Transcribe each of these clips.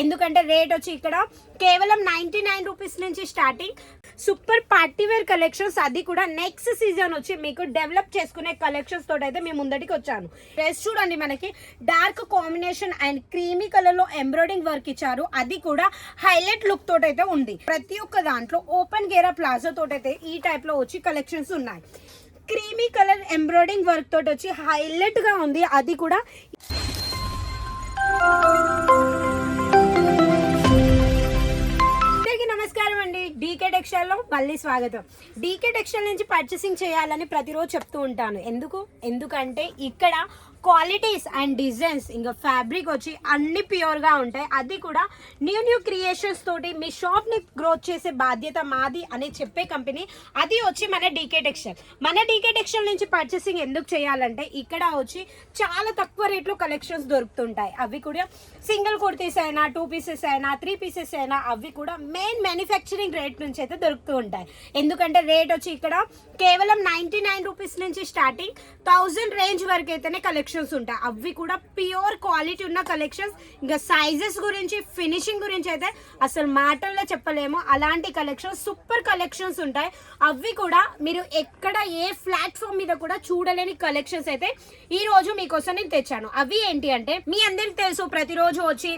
ఎందుకంటే రేట్ వచ్చి ఇక్కడ కేవలం 99 రూపీస్ నుంచి starting. Super party wear collections, అది కూడా నెక్స్ట్ సీజన్ వచ్చి మీకు డెవలప్ చేసుకునే కలెక్షన్స్ తోటి అయితే మేము ముందటికి వచ్చాను. డ్రెస్ చూడండి, మనకి dark combination and creamy colour లో ఎంబ్రాయిడింగ్ వర్క్ ఇచ్చారు, అది కూడా హైలైట్ లుక్ తోటి అయితే ఉంది. ప్రతి ఒక్క దాంట్లో ఓపెన్ గేరా ప్లాజో తోటి అయితే ఈ టైప్ లో వచ్చి కలెక్షన్స్ ఉన్నాయి. క్రీమీ కలర్ ఎంబ్రాయిడింగ్ వర్క్ తోటి వచ్చి హైలైట్ గా ఉంది, అది కూడా. నమస్కారం అండి, డీకే టెక్స్టైల్ లో మళ్ళీ స్వాగతం. డీకే టెక్స్టైల్ నుంచి పర్చేసింగ్ చేయాలని ప్రతిరోజు చెప్తూ ఉంటాను. ఎందుకంటే ఇక్కడ క్వాలిటీస్ అండ్ డిజైన్స్ ఇంకా ఫ్యాబ్రిక్ వచ్చి అన్ని ప్యూర్గా ఉంటాయి, అది కూడా న్యూ క్రియేషన్స్ తోటి మీ షాప్ని గ్రోత్ చేసే బాధ్యత మాది అని చెప్పే కంపెనీ అది వచ్చి మన డీకే టెక్స్టైల్. మన డీకే టెక్స్టైల్ నుంచి పర్చేసింగ్ ఎందుకు చేయాలంటే ఇక్కడ వచ్చి చాలా తక్కువ రేట్లో కలెక్షన్స్ దొరుకుతుంటాయి. అవి కూడా సింగిల్ కుర్తీస్ అయినా, 2 పీసెస్ అయినా, 3 పీసెస్ అయినా అవి కూడా మెయిన్ మ్యానుఫ్యాక్చరింగ్ రేట్ నుంచి అయితే దొరుకుతూ ఉంటాయి. ఎందుకంటే రేట్ వచ్చి ఇక్కడ కేవలం 99 రూపీస్ నుంచి స్టార్టింగ్ 1000 రేంజ్ వరకు అయితేనే కలెక్షన్స్ ఉంటాయి. అవి కూడా ప్యూర్ క్వాలిటీ ఉన్న కలెక్షన్స్. ఇంకా సైజెస్ గురించి, ఫినిషింగ్ గురించి అయితే అసలు మాటల్లో చెప్పలేము. అలాంటి కలెక్షన్స్, సూపర్ కలెక్షన్స్ ఉంటాయి. అవి కూడా మీరు ఎక్కడ ఏ ప్లాట్ఫామ్ మీద కూడా చూడలేని కలెక్షన్స్ అయితే ఈ రోజు మీకోసం నేను తెచ్చాను. అవి ఏంటి అంటే, మీ అందరికి తెలుసు ప్రతిరోజు వచ్చి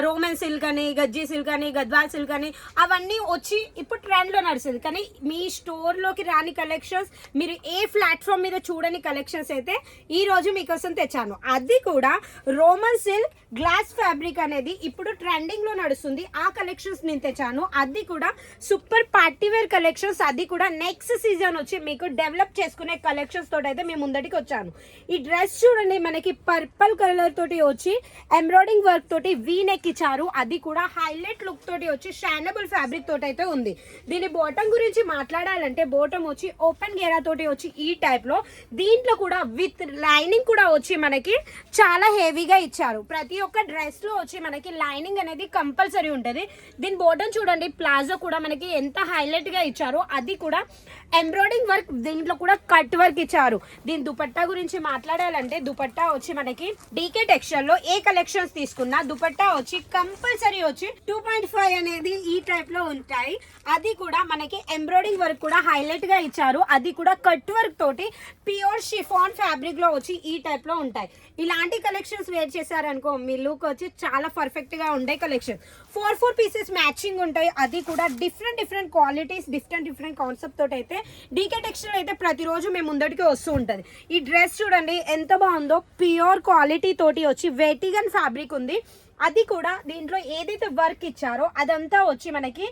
రోమన్ సిల్క్ అని, గజ్జి సిల్క్ అని, గద్వాల్ సిల్క్ అని అవన్నీ వచ్చి ఇప్పుడు ట్రెండ్ లో నడుస్తుంది. కానీ మీ స్టోర్ లోకి రాని కలెక్షన్స్, మీరు ఏ ప్లాట్ఫామ్ మీద చూడని కలెక్షన్స్ అయితే ఈ రోజు మీకోసం తెచ్చాను. అది కూడా రోమన్ సిల్క్ గ్లాస్ ఫ్యాబ్రిక్ అనేది ఇప్పుడు ట్రెండింగ్ లో నడుస్తుంది. ఆ కలెక్షన్స్ నేను తెచ్చాను. అది కూడా సూపర్ పార్టీ వేర్ కలెక్షన్స్, అది కూడా నెక్స్ట్ సీజన్ వచ్చి మీకు డెవలప్ చేసుకునే కలెక్షన్స్ తోటి అయితే మేము ముందటికి వచ్చాను. ఈ డ్రెస్ చూడండి, మనకి పర్పుల్ కలర్ తోటి వచ్చి ఎంబ్రాయిడింగ్ వర్క్ తోటి వీ నెక్ ఇచ్చారు, అది కూడా హైలైట్ లుక్ తోటి వచ్చి షైనబుల్ ఫ్యాబ్రిక్ తోటి అయితే ఉంది. దీని బాటమ్ గురించి మాట్లాడాలంటే, బాటమ్ వచ్చి ఓపెన్ గేరా తోటి వచ్చి ఈ టైప్ లో, దీంట్లో కూడా విత్ లైనింగ్ కూడా వచ్చి మనకి చాలా హెవీగా ఇచ్చారు. ప్రతి ఒక్క డ్రెస్ లో వచ్చి మనకి లైనింగ్ అనేది కంపల్సరీ ఉంటుంది. దీని బాటమ్ చూడండి, ప్లాజో కూడా మనకి ఎంత హైలైట్ గా ఇచ్చారు, అది కూడా ఎంబ్రాయిడింగ్ వర్క్, దీంట్లో కూడా కట్ వర్క్ ఇచ్చారు. దీని దుపట్టా గురించి మాట్లాడాలంటే, దుపట్టా వచ్చి మనకి డీకే టెక్స్టైల్ లో ఏ కలెక్షన్స్ తీసుకున్నా దుపట్టా వచ్చి కంపల్సరీ వచ్చి 2.5 అనేది ఈ టైప్ లో ఉంటాయి. అది కూడా మనకి ఎంబ్రాయిడింగ్ వర్క్ కూడా హైలైట్ గా ఇచ్చారు, అది కూడా కట్ వర్క్ తోటి ప్యూర్ షిఫాన్ ఫ్యాబ్రిక్ లో వచ్చి ఈ టైప్ లో ఉంటాయి. ఇలాంటి కలెక్షన్స్ వేర్ చేశారనుకో మీ లుక్ వచ్చి చాలా పర్ఫెక్ట్ గా ఉండే కలెక్షన్. 4 పీసెస్ మ్యాచింగ్ ఉంటాయి, అది కూడా డిఫరెంట్ క్వాలిటీస్, డిఫరెంట్ కాన్సెప్ట్ తోటి అయితే డీకే టెక్స్టైల్ అయితే ప్రతిరోజు మేము ముందటికి వస్తూ ఉంటుంది. ఈ డ్రెస్ చూడండి ఎంత బాగుందో, ప్యూర్ క్వాలిటీ తోటి వచ్చి వెటిగన్ ఫ్యాబ్రిక్ ఉంది. అది కూడా దీంట్లో ఏదైతే వర్క్ ఇచ్చారో అదంతా వచ్చి మనకి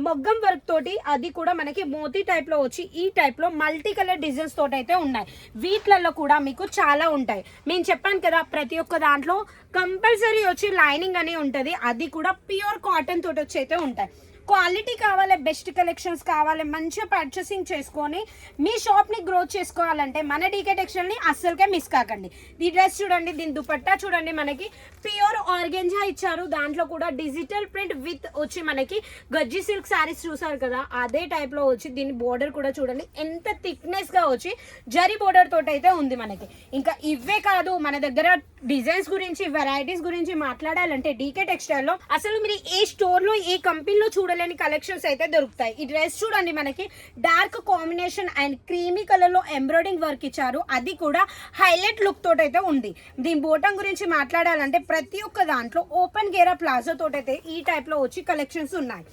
మొగ్గం వర్క్ తోటి, అది కూడా మనకి మోతీ టైప్ లో వచ్చి ఈ టైప్ లో మల్టీ కలర్ డిజైన్స్ తోటి అయితే ఉన్నాయి. వీటిలలో కూడా మీకు చాలా ఉంటాయి. నేను చెప్పాను కదా, ప్రతి ఒక్క దాంట్లో కంపల్సరీ వచ్చి లైనింగ్ అని ఉంటుంది, అది కూడా ప్యూర్ కాటన్ తోటి వచ్చి అయితే ఉంటాయి. క్వాలిటీ కావాలి, బెస్ట్ కలెక్షన్స్ కావాలి, మంచిగా పర్చేసింగ్ చేసుకొని మీ షాప్ని గ్రోత్ చేసుకోవాలంటే మన డీకే టెక్స్టైల్ని అస్సలుకే మిస్ కాకండి. ఈ డ్రెస్ చూడండి, దీని దుపట్టా చూడండి, మనకి ప్యూర్ ఆర్గెంజా ఇచ్చారు, దాంట్లో కూడా డిజిటల్ ప్రింట్ విత్ వచ్చి మనకి గజ్జి సిల్క్ శారీస్ చూసారు కదా, అదే టైప్లో వచ్చి దీని బోర్డర్ కూడా చూడండి ఎంత థిక్నెస్గా వచ్చి జరీ బోర్డర్ తోటి అయితే ఉంది మనకి. ఇంకా ఇవే కాదు, మన దగ్గర డిజైన్స్ గురించి, వెరైటీస్ గురించి మాట్లాడాలంటే డీకే టెక్స్టైల్లో అసలు మీరు ఏ స్టోర్లో, ఏ కంపెనీలో చూడాలి కలెక్షన్స్ అయితే దొరుకుతాయి. ఈ డ్రెస్ చూడండి, మనకి dark combination and creamy colour లో ఎంబ్రాయిడింగ్ వర్క్ ఇచ్చారు, అది కూడా హైలైట్ లుక్ తోటి అయితే ఉంది. దీని బోటం గురించి మాట్లాడాలంటే, ప్రతి ఒక్క దాంట్లో ఓపెన్ గేరా ప్లాజో తోటి అయితే ఈ టైప్ లో వచ్చి కలెక్షన్స్ ఉన్నాయి.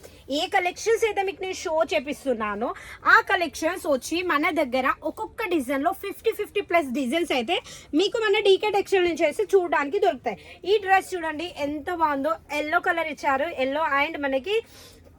ఏ కలెక్షన్స్ అయితే మీకు నేను షో చేపిస్తున్నానో ఆ కలెక్షన్స్ వచ్చి మన దగ్గర ఒక్కొక్క డిజైన్ లో 50+ డిజైన్స్ అయితే మీకు మన డీకే టెక్స్టైల్ నుంచి అయితే చూడడానికి దొరుకుతాయి. ఈ డ్రెస్ చూడండి ఎంత బాగుందో, ఎల్లో కలర్ ఇచ్చారు, ఎల్లో అండ్ మనకి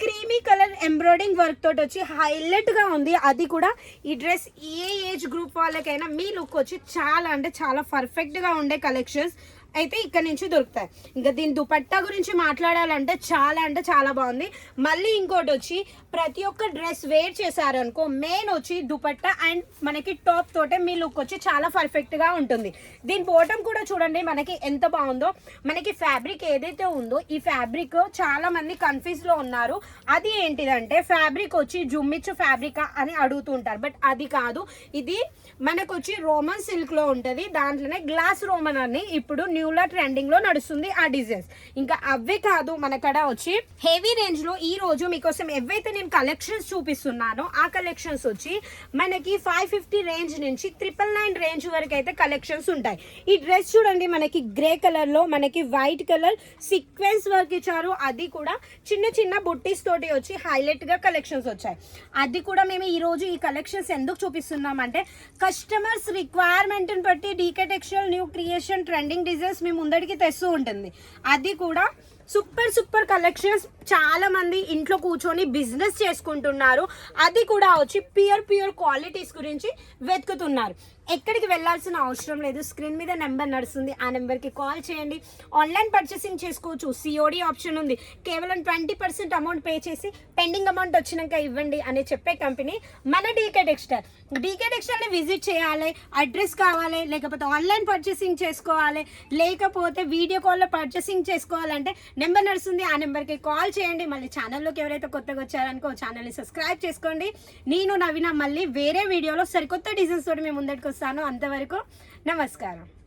క్రీమీ కలర్ ఎంబ్రాయిడింగ్ వర్క్ తోటి వచ్చి హైలైట్ గా ఉంది. అది కూడా ఈ డ్రెస్ ఏ ఏజ్ గ్రూప్ వాళ్ళకైనా మీ లుక్ వచ్చి చాలా అంటే చాలా పర్ఫెక్ట్ గా ఉండే కలెక్షన్స్ అయితే ఇక్కడ నుంచి దొరుకుతాయి. ఇంకా దీని దుపట్టా గురించి మాట్లాడాలంటే చాలా అంటే చాలా బాగుంది. మళ్ళీ ఇంకోటి వచ్చి ప్రతి ఒక్క డ్రెస్ వేర్ చేశారనుకో మెయిన్ వచ్చి దుపట్టా అండ్ మనకి టాప్ తోటే మీ లుక్ వచ్చి చాలా పర్ఫెక్ట్ గా ఉంటుంది. దీని బాటమ్ కూడా చూడండి మనకి ఎంత బాగుందో. మనకి ఫ్యాబ్రిక్ ఏదైతే ఉందో ఈ ఫ్యాబ్రిక్ చాలా మంది కన్ఫ్యూజ్ లో ఉన్నారు. అది ఏంటిదంటే ఫ్యాబ్రిక్ వచ్చి జుమ్మిచ్చు ఫ్యాబ్రిక్ అని అడుగుతుంటారు, బట్ అది కాదు. ఇది మనకు వచ్చి రోమన్ సిల్క్ లో ఉంటది, దాంట్లోనే గ్లాస్ రోమన్ అని ఇప్పుడు న్యూ న్యూలో ట్రెండింగ్లో నడుస్తుంది ఆ డిజైన్స్. ఇంకా అవే కాదు, మన కాడ వచ్చి హెవీ రేంజ్లో ఈ రోజు మీకోసం ఏవైతే నేను కలెక్షన్స్ చూపిస్తున్నానో ఆ కలెక్షన్స్ వచ్చి మనకి 550 రేంజ్ నుంచి 999 రేంజ్ వరకు అయితే కలెక్షన్స్ ఉంటాయి. ఈ డ్రెస్ చూడండి, మనకి గ్రే కలర్లో మనకి వైట్ కలర్ సీక్వెన్స్ వర్క్ ఇచ్చారు. అది కూడా చిన్న చిన్న బుట్టీస్ తోటి వచ్చి హైలైట్గా కలెక్షన్స్ వచ్చాయి. అది కూడా మేము ఈరోజు ఈ కలెక్షన్స్ ఎందుకు చూపిస్తున్నామంటే కస్టమర్స్ రిక్వైర్మెంట్ని బట్టి DK textile new creation trending designs మీ ముందడికి తెస్తూ ఉంటుంది. అది కూడా సూపర్ కలెక్షన్స్. చాలా మంది ఇంట్లో కూర్చొని బిజినెస్ చేసుకుంటున్నారు. అది కూడా వచ్చి ప్యూర్ క్వాలిటీస్ గురించి వెతుకుతున్నారు. ఎక్కడికి వెళ్ళాల్సిన అవసరం లేదు. స్క్రీన్ మీద నెంబర్ నడుస్తుంది, ఆ నెంబర్కి కాల్ చేయండి. ఆన్లైన్ పర్చేసింగ్ చేసుకోవచ్చు. సిఓడి ఆప్షన్ ఉంది. కేవలం 20% అమౌంట్ పే చేసి పెండింగ్ అమౌంట్ వచ్చినాక ఇవ్వండి అని చెప్పే కంపెనీ మన డీకే టెక్స్టైల్. డీకే టెక్స్టైల్ని విజిట్ చేయాలి, అడ్రస్ కావాలి, లేకపోతే ఆన్లైన్ పర్చేసింగ్ చేసుకోవాలి, లేకపోతే వీడియో కాల్లో పర్చేసింగ్ చేసుకోవాలంటే నెంబర్ నడుస్తుంది, ఆ నెంబర్కి కాల్ చేయండి. మళ్ళీ ఛానల్లోకి ఎవరైతే కొత్తగా వచ్చారనుకో ఛానల్ని సబ్స్క్రైబ్ చేసుకోండి. నేను నవీన మళ్ళీ వేరే వీడియోలో సరికొత్త డిజైన్స్ తోటి మేము ముందటికి వస్తాను. అంతవరకు నమస్కారం.